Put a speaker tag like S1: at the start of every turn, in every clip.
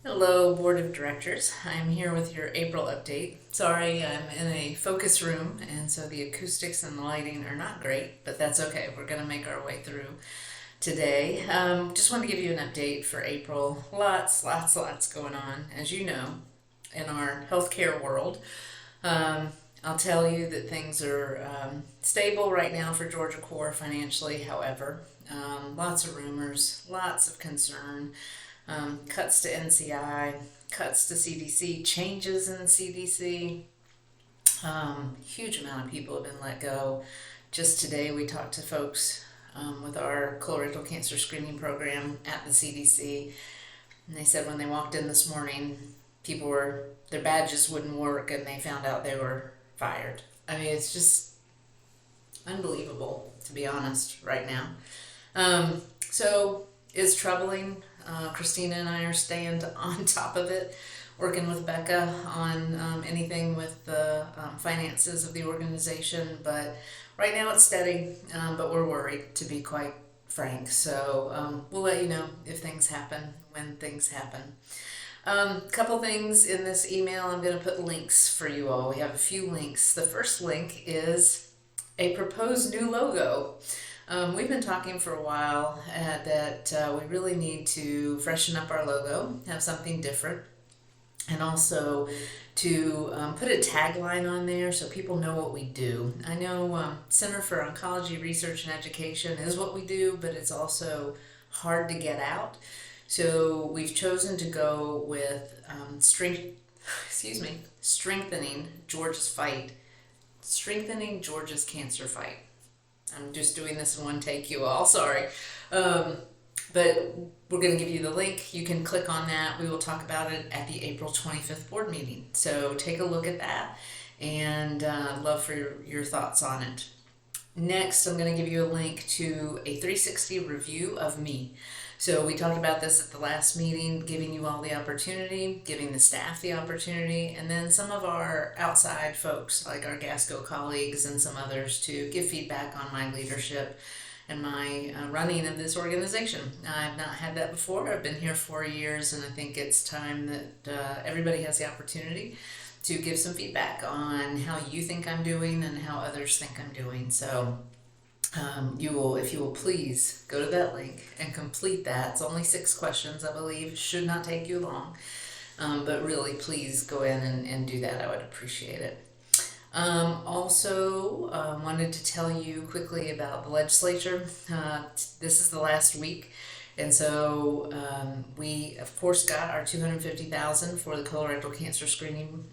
S1: Hello, Board of Directors. I'm here with your April update. Sorry, I'm in a focus room, and so the acoustics and the lighting are not great, but that's okay. We're going to make our way through today. Just want to give you an update for April. Lots going on, as you know, in our healthcare world. Um, I'll tell you that things are stable right now for Georgia Core financially, however. Lots of rumors, lots of concern, cuts to NCI, cuts to CDC, changes in CDC. Huge amount of people have been let go. Just today, we talked to folks with our colorectal cancer screening program at the CDC, and they said when they walked in this morning, their badges wouldn't work, and they found out they were fired. I mean, it's just unbelievable, to be honest, right now. So it's troubling. Christina and I are staying on top of it, working with Becca on anything with the finances of the organization. But right now it's steady, but we're worried, to be quite frank. So we'll let you know if things happen, when things happen. Couple things in this email. I'm going to put links for you all. We have a few links. The first link is a proposed new logo. We've been talking for a while that we really need to freshen up our logo, have something different, and also to put a tagline on there so people know what we do. I know Center for Oncology Research and Education is what we do, but it's also hard to get out. So we've chosen to go with strengthening Georgia's fight, strengthening Georgia's cancer fight. I'm just doing this in one take, you all. Sorry. But we're going to give you the link. You can click on that. We will talk about it at the April 25th board meeting. So take a look at that, and love for your thoughts on it. Next, I'm going to give you a link to a 360 review of me. So we talked about this at the last meeting, giving you all the opportunity, giving the staff the opportunity, and then some of our outside folks, like our Gasco colleagues and some others, to give feedback on my leadership and my running of this organization. I've not had that before. I've been here 4 years, and I think it's time that everybody has the opportunity to give some feedback on how you think I'm doing and how others think I'm doing. So if you will please go to that link and complete that. It's only 6 questions, I believe. Should not take you long. But really, please go in and do that. I would appreciate it. Also, wanted to tell you quickly about the legislature. This is the last week. And so we, of course, got our $250,000 for the colorectal cancer screening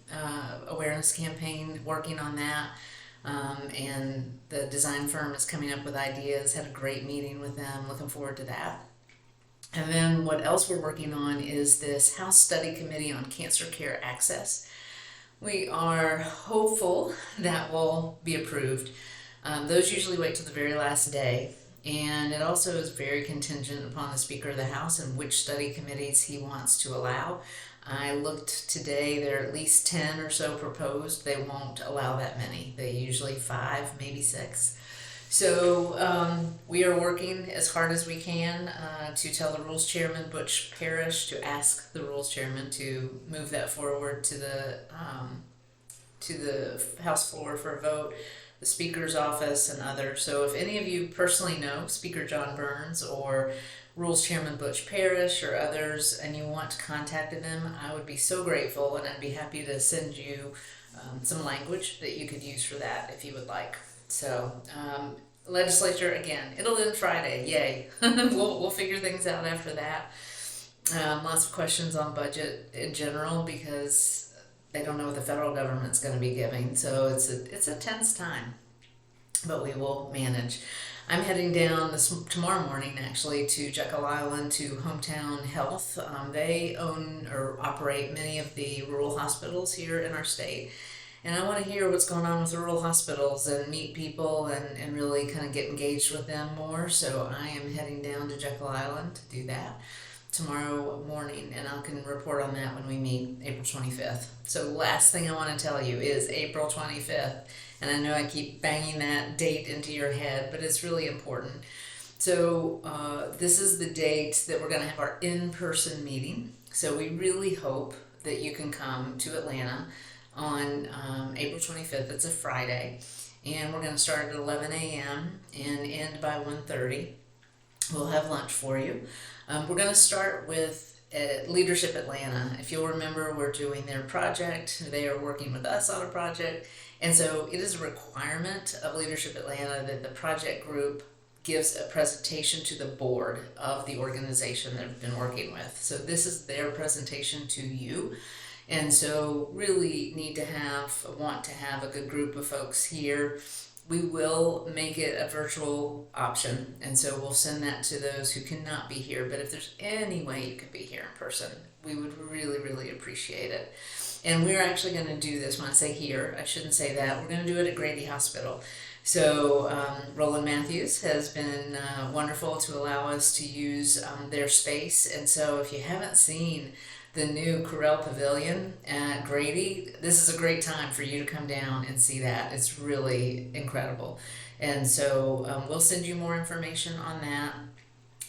S1: awareness campaign, working on that. And the design firm is coming up with ideas. Had a great meeting with them. Looking forward to that. And then what else we're working on is this House Study Committee on Cancer Care Access. We are hopeful that will be approved. Those usually wait till the very last day. And it also is very contingent upon the Speaker of the House and which study committees he wants to allow. I looked today, there are at least 10 or so proposed. They won't allow that many. They usually 5, maybe 6. So we are working as hard as we can to tell the Rules Chairman, Butch Parrish, to ask the Rules Chairman to move that forward to the House floor for a vote, the Speaker's office, and others. So if any of you personally know Speaker John Burns or Rules Chairman Butch Parrish or others, and you want to contact them, I would be so grateful, and I'd be happy to send you some language that you could use for that if you would like. So, legislature, again, it'll end Friday. Yay. We'll figure things out after that. Lots of questions on budget in general because they don't know what the federal government's going to be giving. So it's a tense time, but we will manage. I'm heading down tomorrow morning, actually, to Jekyll Island to Hometown Health. They own or operate many of the rural hospitals here in our state. And I want to hear what's going on with the rural hospitals and meet people and really kind of get engaged with them more. So I am heading down to Jekyll Island to do that tomorrow morning, and I can report on that when we meet April 25th. So last thing I want to tell you is April 25th. And I know I keep banging that date into your head, but it's really important. So this is the date that we're going to have our in-person meeting. So we really hope that you can come to Atlanta on April 25th. It's a Friday, and we're going to start at 11 a.m. and end by 1:30. We'll have lunch for you. We're going to start with Leadership Atlanta. If you'll remember, we're doing their project. They are working with us on a project. And so it is a requirement of Leadership Atlanta that the project group gives a presentation to the board of the organization they've been working with. So this is their presentation to you. And so really want to have a good group of folks here. We will make it a virtual option, and so we'll send that to those who cannot be here. But if there's any way you could be here in person, we would really, really appreciate it. And we're actually going to do this. When I say here, I shouldn't say that. We're going to do it at Grady Hospital. So Roland Matthews has been wonderful to allow us to use their space. And so if you haven't seen the new Corel Pavilion at Grady, this is a great time for you to come down and see that. It's really incredible. And so we'll send you more information on that.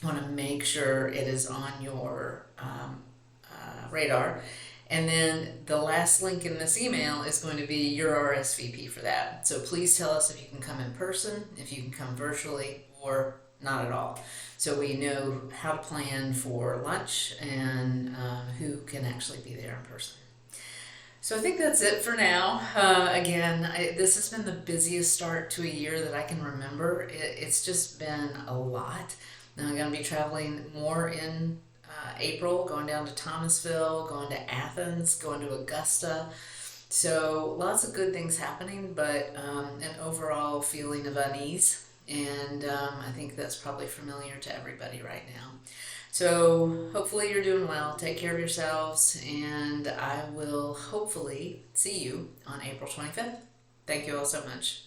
S1: I want to make sure it is on your radar. And then the last link in this email is going to be your RSVP for that. So please tell us if you can come in person, if you can come virtually, or not at all. So we know how to plan for lunch and who can actually be there in person. So I think that's it for now. This has been the busiest start to a year that I can remember. It's just been a lot. Now I'm going to be traveling more in April, going down to Thomasville, going to Athens, going to Augusta. So lots of good things happening, but an overall feeling of unease. And I think that's probably familiar to everybody right now. So hopefully you're doing well. Take care of yourselves, and I will hopefully see you on April 25th. Thank you all so much.